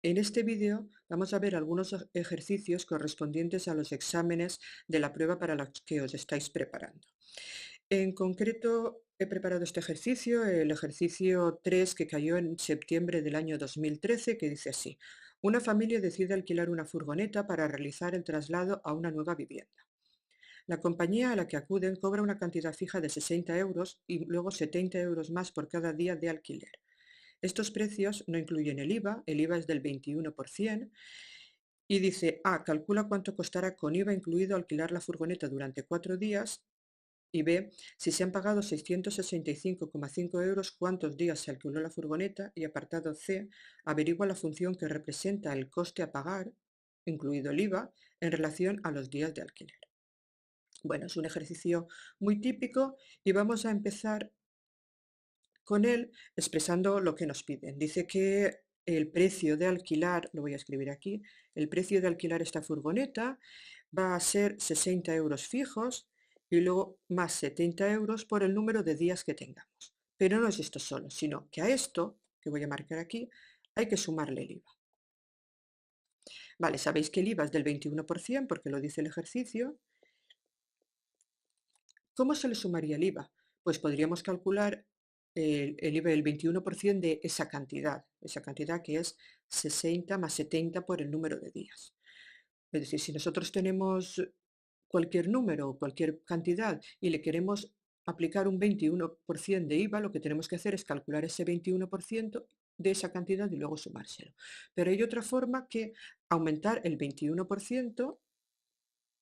En este vídeo vamos a ver algunos ejercicios correspondientes a los exámenes de la prueba para los que os estáis preparando. En concreto, he preparado este ejercicio, el ejercicio 3 que cayó en septiembre del año 2013, que dice así: una familia decide alquilar una furgoneta para realizar el traslado a una nueva vivienda. La compañía a la que acuden cobra una cantidad fija de 60 euros y luego 70 euros más por cada día de alquiler. Estos precios no incluyen el IVA es del 21%, y dice A, calcula cuánto costará con IVA incluido alquilar la furgoneta durante 4 días, y B, si se han pagado 665,5 euros, cuántos días se alquiló la furgoneta, y apartado C, averigua la función que representa el coste a pagar, incluido el IVA, en relación a los días de alquiler. Bueno, es un ejercicio muy típico y vamos a empezar con él expresando lo que nos piden. Dice que el precio de alquilar, lo voy a escribir aquí, el precio de alquilar esta furgoneta va a ser 60 euros fijos y luego más 70 euros por el número de días que tengamos. Pero no es esto solo, sino que a esto, que voy a marcar aquí, hay que sumarle el IVA. Vale, sabéis que el IVA es del 21% porque lo dice el ejercicio. ¿Cómo se le sumaría el IVA? Pues podríamos calcular el IVA del 21% de esa cantidad que es 60 más 70 por el número de días. Es decir, si nosotros tenemos cualquier número o cualquier cantidad y le queremos aplicar un 21% de IVA, lo que tenemos que hacer es calcular ese 21% de esa cantidad y luego sumárselo. Pero hay otra forma que aumentar el 21%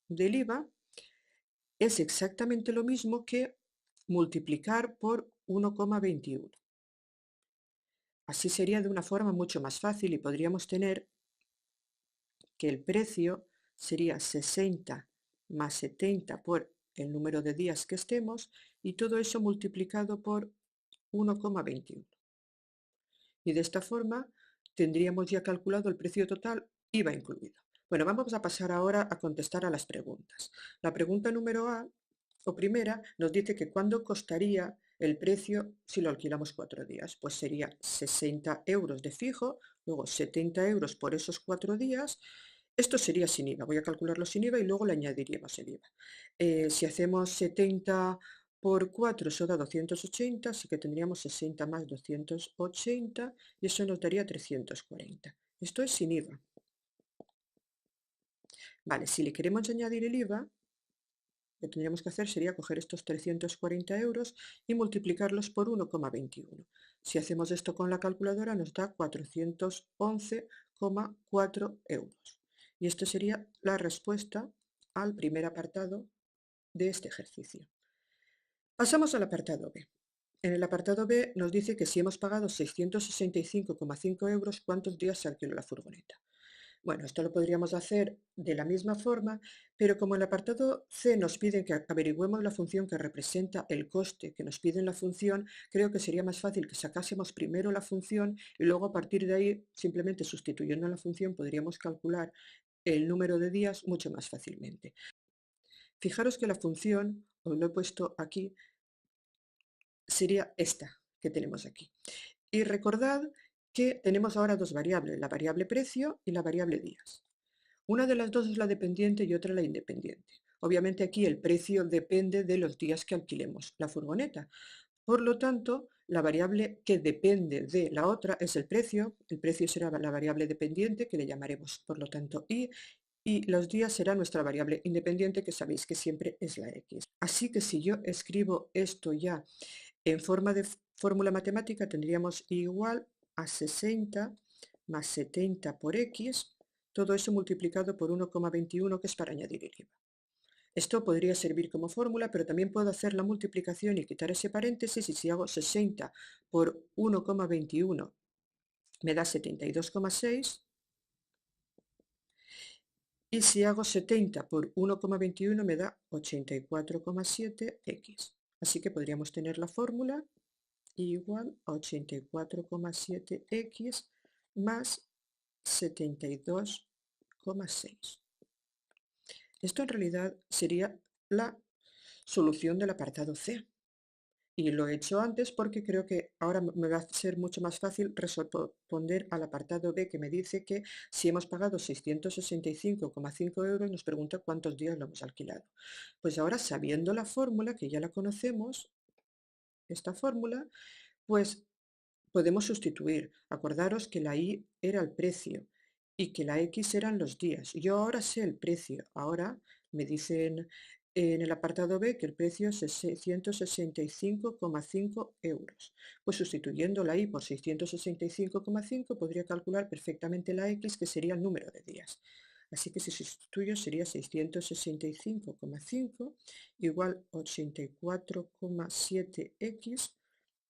del IVA es exactamente lo mismo que multiplicar por 1,21. Así sería de una forma mucho más fácil y podríamos tener que el precio sería 60 más 70 por el número de días que estemos y todo eso multiplicado por 1,21. Y de esta forma tendríamos ya calculado el precio total, IVA incluido. Bueno, vamos a pasar ahora a contestar a las preguntas. La pregunta número A, o primera, nos dice que cuánto costaría el precio si lo alquilamos 4 días. Pues sería 60 euros de fijo, luego 70 euros por esos 4 días. Esto sería sin IVA, voy a calcularlo sin IVA y luego le añadiríamos el IVA. Si hacemos 70 por 4, eso da 280, así que tendríamos 60 más 280 y eso nos daría 340. Esto es sin IVA. Vale, si le queremos añadir el IVA, lo que tendríamos que hacer sería coger estos 340 euros y multiplicarlos por 1,21. Si hacemos esto con la calculadora nos da 411,4 euros. Y esta sería la respuesta al primer apartado de este ejercicio. Pasamos al apartado B. En el apartado B nos dice que si hemos pagado 665,5 euros, ¿cuántos días se alquiló la furgoneta? Bueno, esto lo podríamos hacer de la misma forma, pero como el apartado C nos pide que averigüemos la función que representa el coste que nos pide en la función, creo que sería más fácil que sacásemos primero la función y luego a partir de ahí, simplemente sustituyendo la función, podríamos calcular el número de días mucho más fácilmente. Fijaros que la función, os lo he puesto aquí, sería esta que tenemos aquí. Y recordad que tenemos ahora dos variables, la variable precio y la variable días. Una de las dos es la dependiente y otra la independiente. Obviamente aquí el precio depende de los días que alquilemos la furgoneta. Por lo tanto, la variable que depende de la otra es el precio será la variable dependiente que le llamaremos por lo tanto I, y los días será nuestra variable independiente que sabéis que siempre es la X. Así que si yo escribo esto ya en forma de fórmula matemática tendríamos igual a 60 más 70 por X, todo eso multiplicado por 1,21 que es para añadir el IVA. Esto podría servir como fórmula, pero también puedo hacer la multiplicación y quitar ese paréntesis y si hago 60 por 1,21 me da 72,6 y si hago 70 por 1,21 me da 84,7X. Así que podríamos tener la fórmula igual a 84,7x más 72,6. Esto en realidad sería la solución del apartado C. y lo he hecho antes porque creo que ahora me va a ser mucho más fácil responder al apartado B, que me dice que si hemos pagado 665,5 euros nos pregunta cuántos días lo hemos alquilado. Pues ahora, sabiendo la fórmula, que ya la conocemos, esta fórmula, pues podemos sustituir. Acordaros que la Y era el precio y que la X eran los días. Yo ahora sé el precio. Ahora me dicen en el apartado B que el precio es 665,5 euros. Pues sustituyendo la Y por 665,5 podría calcular perfectamente la X, que sería el número de días. Así que si sustituyo sería 665,5 igual 84,7x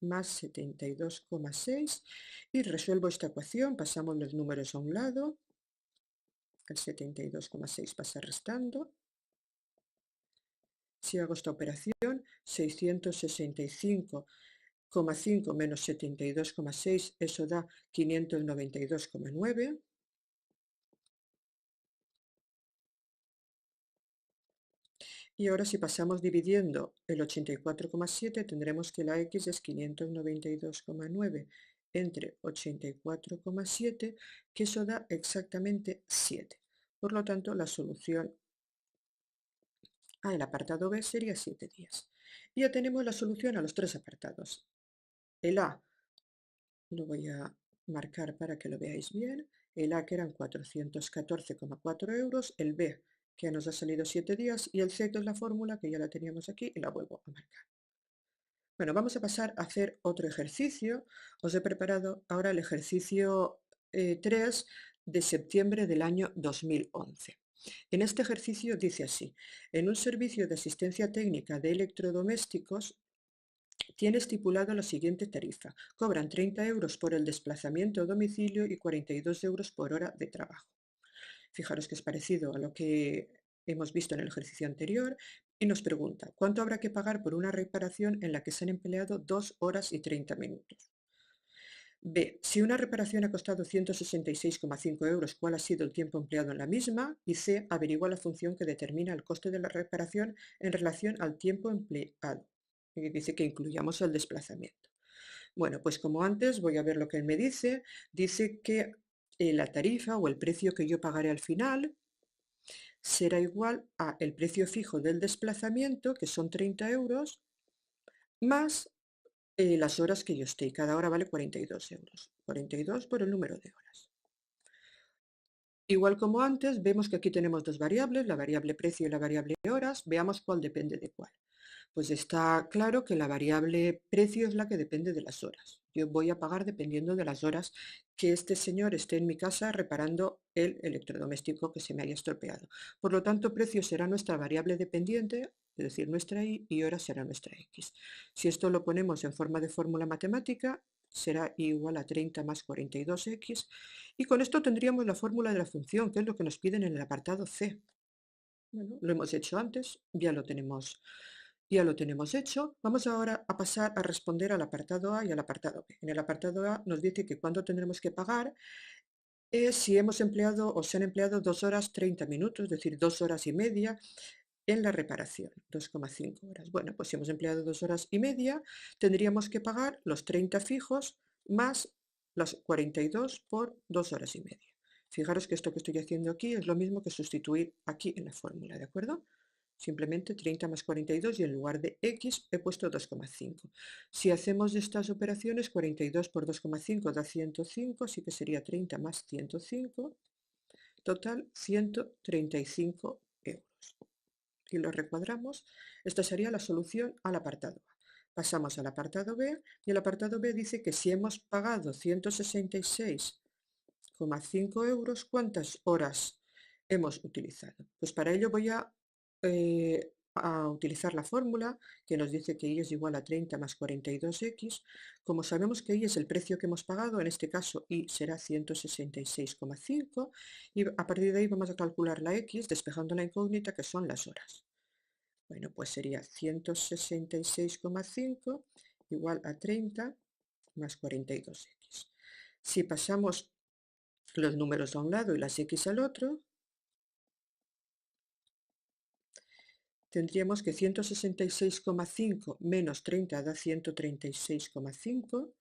más 72,6 y resuelvo esta ecuación. Pasamos los números a un lado, el 72,6 pasa restando. Si hago esta operación, 665,5 menos 72,6, eso da 592,9. Y ahora, si pasamos dividiendo el 84,7, tendremos que la X es 592,9 entre 84,7, que eso da exactamente 7. Por lo tanto, la solución al apartado B sería 7 días. Y ya tenemos la solución a los tres apartados. El A lo voy a marcar para que lo veáis bien. El A, que eran 414,4 euros, el B, que nos ha salido 7 días, y el C, que es la fórmula, que ya la teníamos aquí, y la vuelvo a marcar. Bueno, vamos a pasar a hacer otro ejercicio. Os he preparado ahora el ejercicio 3 de septiembre del año 2011. En este ejercicio dice así: en un servicio de asistencia técnica de electrodomésticos tiene estipulado la siguiente tarifa. Cobran 30 euros por el desplazamiento a domicilio y 42 euros por hora de trabajo. Fijaros que es parecido a lo que hemos visto en el ejercicio anterior y nos pregunta: ¿cuánto habrá que pagar por una reparación en la que se han empleado 2 horas y 30 minutos? B. Si una reparación ha costado 166,5 euros, ¿cuál ha sido el tiempo empleado en la misma? Y C. Averigua la función que determina el coste de la reparación en relación al tiempo empleado. Y dice que incluyamos el desplazamiento. Bueno, pues como antes, voy a ver lo que él me dice. Dice que la tarifa o el precio que yo pagaré al final será igual a el precio fijo del desplazamiento, que son 30 euros, más las horas que yo esté. Cada hora vale 42 euros. 42 por el número de horas. Igual como antes, vemos que aquí tenemos dos variables, la variable precio y la variable horas. Veamos cuál depende de cuál. Pues está claro que la variable precio es la que depende de las horas. Yo voy a pagar dependiendo de las horas que este señor esté en mi casa reparando el electrodoméstico que se me haya estropeado. Por lo tanto, precio será nuestra variable dependiente, es decir, nuestra Y, y hora será nuestra X. Si esto lo ponemos en forma de fórmula matemática, será I igual a 30 más 42X, y con esto tendríamos la fórmula de la función, que es lo que nos piden en el apartado C. Bueno, lo hemos hecho antes, ya lo tenemos hecho. Vamos ahora a pasar a responder al apartado A y al apartado B. En el apartado A nos dice que cuándo tendremos que pagar si hemos empleado o se han empleado 2 horas 30 minutos, es decir, 2 horas y media en la reparación, 2,5 horas. Bueno, pues si hemos empleado 2 horas y media, tendríamos que pagar los 30 fijos más los 42 por 2 horas y media. Fijaros que esto que estoy haciendo aquí es lo mismo que sustituir aquí en la fórmula, ¿de acuerdo? Simplemente 30 más 42 y en lugar de X he puesto 2,5. Si hacemos estas operaciones, 42 por 2,5 da 105, así que sería 30 más 105, total 135 euros. Y lo recuadramos. Esta sería la solución al apartado A. Pasamos al apartado B y el apartado B dice que si hemos pagado 166,5 euros, ¿cuántas horas hemos utilizado? Pues para ello voy a utilizar la fórmula que nos dice que Y es igual a 30 más 42X. Como sabemos que Y es el precio que hemos pagado, en este caso Y será 166,5 y a partir de ahí vamos a calcular la X despejando la incógnita, que son las horas. Bueno, pues sería 166,5 igual a 30 más 42X. Si pasamos los números a un lado y las X al otro, tendríamos que 166,5 menos 30 da 136,5.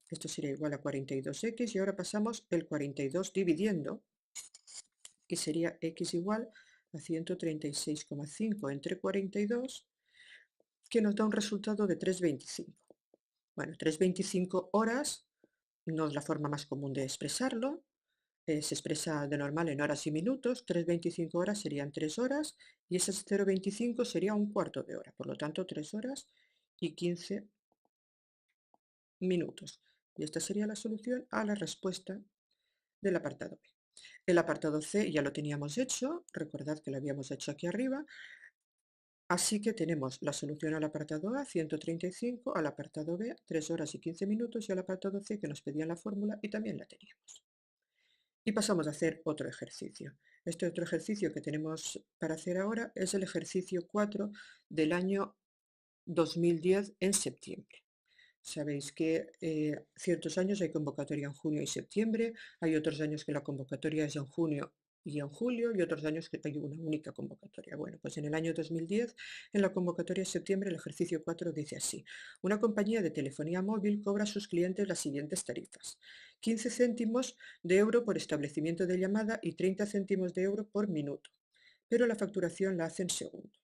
Esto sería igual a 42x y ahora pasamos el 42 dividiendo, que sería x igual a 136,5 entre 42, que nos da un resultado de 3,25. Bueno, 3,25 horas no es la forma más común de expresarlo, se expresa de normal en horas y minutos, 3,25 horas serían 3 horas y esas 0,25 sería un cuarto de hora, por lo tanto 3 horas y 15 minutos. Y esta sería la solución a la respuesta del apartado B. El apartado C ya lo teníamos hecho, recordad que lo habíamos hecho aquí arriba, así que tenemos la solución al apartado A, 135, al apartado B, 3 horas y 15 minutos, y al apartado C, que nos pedían la fórmula, y también la teníamos. Y pasamos a hacer otro ejercicio. Este otro ejercicio que tenemos para hacer ahora es el ejercicio 4 del año 2010 en septiembre. Sabéis que ciertos años hay convocatoria en junio y septiembre, hay otros años que la convocatoria es en junio y en julio y otros años que hay una única convocatoria. Bueno, pues en el año 2010, en la convocatoria de septiembre, el ejercicio 4 dice así: una compañía de telefonía móvil cobra a sus clientes las siguientes tarifas: 15 céntimos de euro por establecimiento de llamada y 30 céntimos de euro por minuto, pero la facturación la hace en segundos.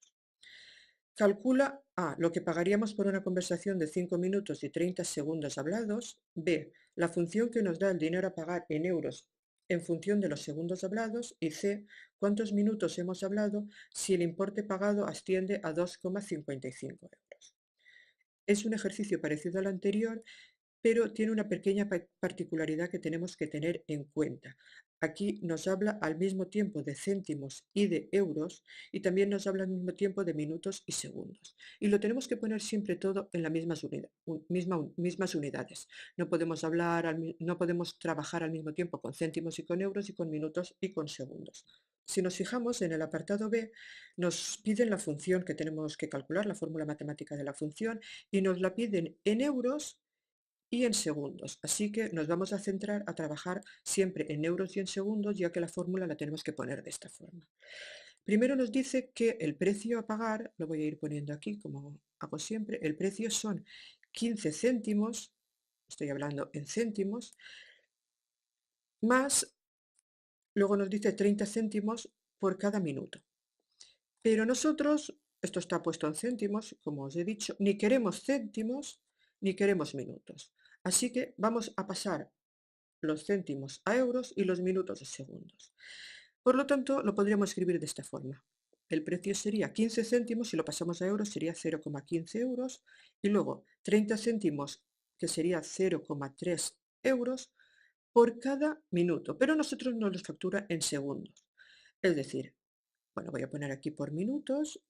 Calcula A, lo que pagaríamos por una conversación de 5 minutos y 30 segundos hablados. B, la función que nos da el dinero a pagar en euros en función de los segundos hablados. Y C, cuántos minutos hemos hablado si el importe pagado asciende a 2,55 euros. Es un ejercicio parecido al anterior, pero tiene una pequeña particularidad que tenemos que tener en cuenta. Aquí nos habla al mismo tiempo de céntimos y de euros, y también nos habla al mismo tiempo de minutos y segundos. Y lo tenemos que poner siempre todo en las mismas unidades. No podemos no podemos trabajar al mismo tiempo con céntimos y con euros y con minutos y con segundos. Si nos fijamos en el apartado B, nos piden la función que tenemos que calcular, la fórmula matemática de la función, y nos la piden en euros y en segundos. Así que nos vamos a centrar a trabajar siempre en euros y en segundos, ya que la fórmula la tenemos que poner de esta forma. Primero nos dice que el precio a pagar, lo voy a ir poniendo aquí como hago siempre, el precio son 15 céntimos, estoy hablando en céntimos, más, luego nos dice 30 céntimos por cada minuto. Pero nosotros, esto está puesto en céntimos, como os he dicho, ni queremos céntimos ni queremos minutos. Así que vamos a pasar los céntimos a euros y los minutos a segundos. Por lo tanto, lo podríamos escribir de esta forma. El precio sería 15 céntimos, si lo pasamos a euros sería 0,15 euros, y luego 30 céntimos, que sería 0,3 euros, por cada minuto, pero nosotros nos los factura en segundos. Es decir, bueno, voy a poner aquí por minutos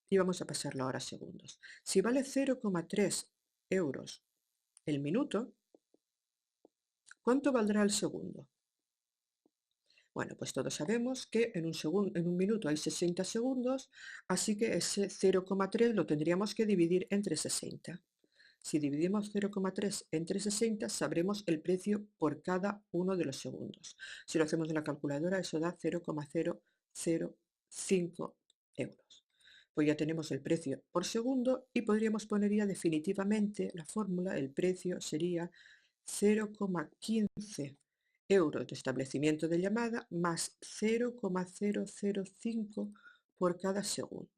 y vamos a pasarlo ahora a segundos. Si vale 0,3 euros el minuto, ¿cuánto valdrá el segundo? Bueno, pues todos sabemos que en un minuto hay 60 segundos, así que ese 0,3 lo tendríamos que dividir entre 60. Si dividimos 0,3 entre 60, sabremos el precio por cada uno de los segundos. Si lo hacemos en la calculadora, eso da 0,005 euros. Pues ya tenemos el precio por segundo y podríamos poner ya definitivamente la fórmula: el precio sería 0,15 euros de establecimiento de llamada más 0,005 por cada segundo.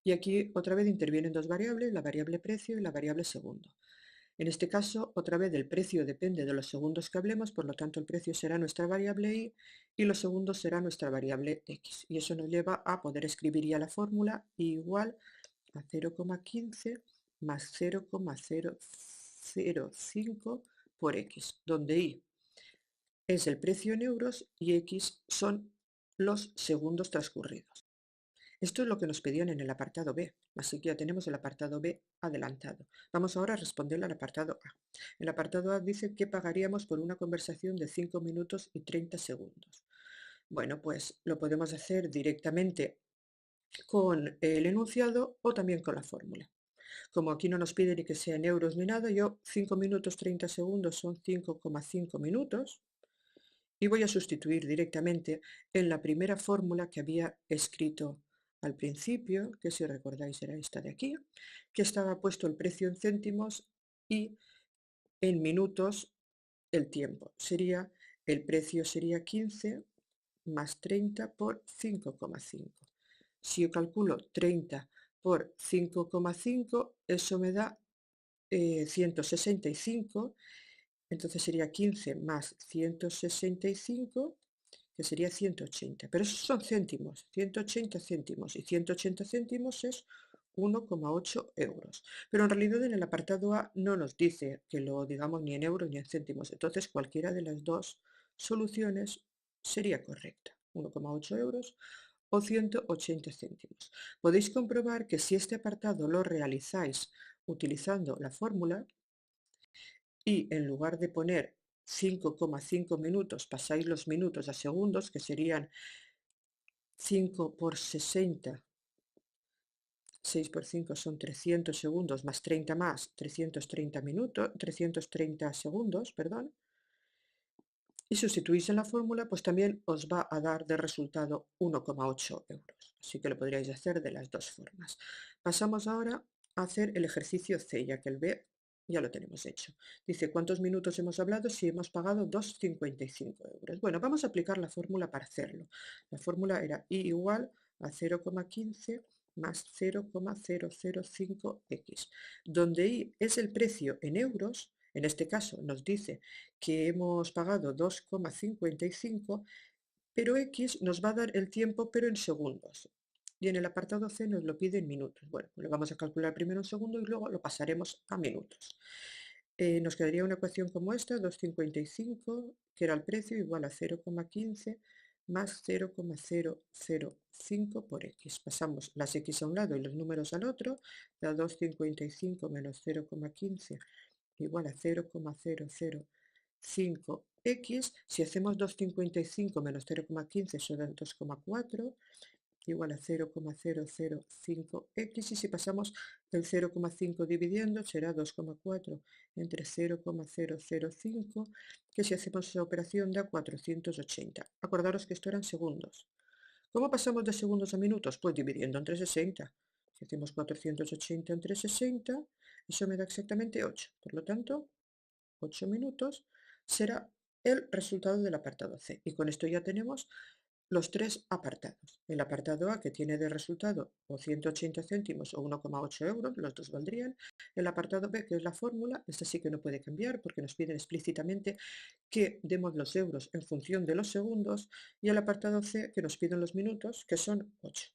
Y aquí otra vez intervienen dos variables, la variable precio y la variable segundo. En este caso, otra vez el precio depende de los segundos que hablemos, por lo tanto el precio será nuestra variable y los segundos será nuestra variable x. Y eso nos lleva a poder escribir ya la fórmula igual a 0,15 más 0,005 por x, donde y es el precio en euros y x son los segundos transcurridos. Esto es lo que nos pedían en el apartado B, así que ya tenemos el apartado B adelantado. Vamos ahora a responderle al apartado A. El apartado A dice que pagaríamos por una conversación de 5 minutos y 30 segundos. Bueno, pues lo podemos hacer directamente con el enunciado o también con la fórmula. Como aquí no nos pide ni que sea en euros ni nada, yo 5 minutos 30 segundos son 5,5 minutos y voy a sustituir directamente en la primera fórmula que había escrito al principio, que si recordáis era esta de aquí, que estaba puesto el precio en céntimos y en minutos el tiempo. El precio sería 15 más 30 por 5,5. Si yo calculo 30 por 5,5, eso me da 165, entonces sería 15 más 165, que sería 180. Pero esos son céntimos, 180 céntimos, y 180 céntimos es 1,8 euros. Pero en realidad en el apartado A no nos dice que lo digamos ni en euros ni en céntimos, entonces cualquiera de las dos soluciones sería correcta, 1,8 euros o 180 céntimos. Podéis comprobar que si este apartado lo realizáis utilizando la fórmula y en lugar de poner 5,5 minutos pasáis los minutos a segundos, que serían 5 por 60, 6 por 5 son 300 segundos, más 30 más, 330 minutos, 330 segundos, perdón, y sustituís en la fórmula, pues también os va a dar de resultado 1,8 euros. Así que lo podríais hacer de las dos formas. Pasamos ahora a hacer el ejercicio C, ya que el B ya lo tenemos hecho. Dice, ¿cuántos minutos hemos hablado si hemos pagado 2,55 euros? Bueno, vamos a aplicar la fórmula para hacerlo. La fórmula era I igual a 0,15 más 0,005x, donde I es el precio en euros. En este caso nos dice que hemos pagado 2,55, pero X nos va a dar el tiempo pero en segundos. Y en el apartado C nos lo pide en minutos. Bueno, pues lo vamos a calcular primero en segundos y luego lo pasaremos a minutos. Nos quedaría una ecuación como esta, 2,55, que era el precio, igual a 0,15 más 0,005 por X. Pasamos las X a un lado y los números al otro, da 2,55 menos 0,15 igual a 0,005x. Si hacemos 2,55 menos 0,15, eso da 2,4, igual a 0,005x. Y si pasamos el 0,5 dividiendo, será 2,4 entre 0,005, que si hacemos esa operación da 480. Acordaros que esto eran segundos. ¿Cómo pasamos de segundos a minutos? Pues dividiendo entre 60. Si hacemos 480 entre 60, eso me da exactamente 8. Por lo tanto, 8 minutos será el resultado del apartado C. Y con esto ya tenemos los tres apartados. El apartado A, que tiene de resultado o 180 céntimos o 1,8 euros, los dos valdrían. El apartado B, que es la fórmula, esta sí que no puede cambiar porque nos piden explícitamente que demos los euros en función de los segundos. Y el apartado C, que nos piden los minutos, que son 8.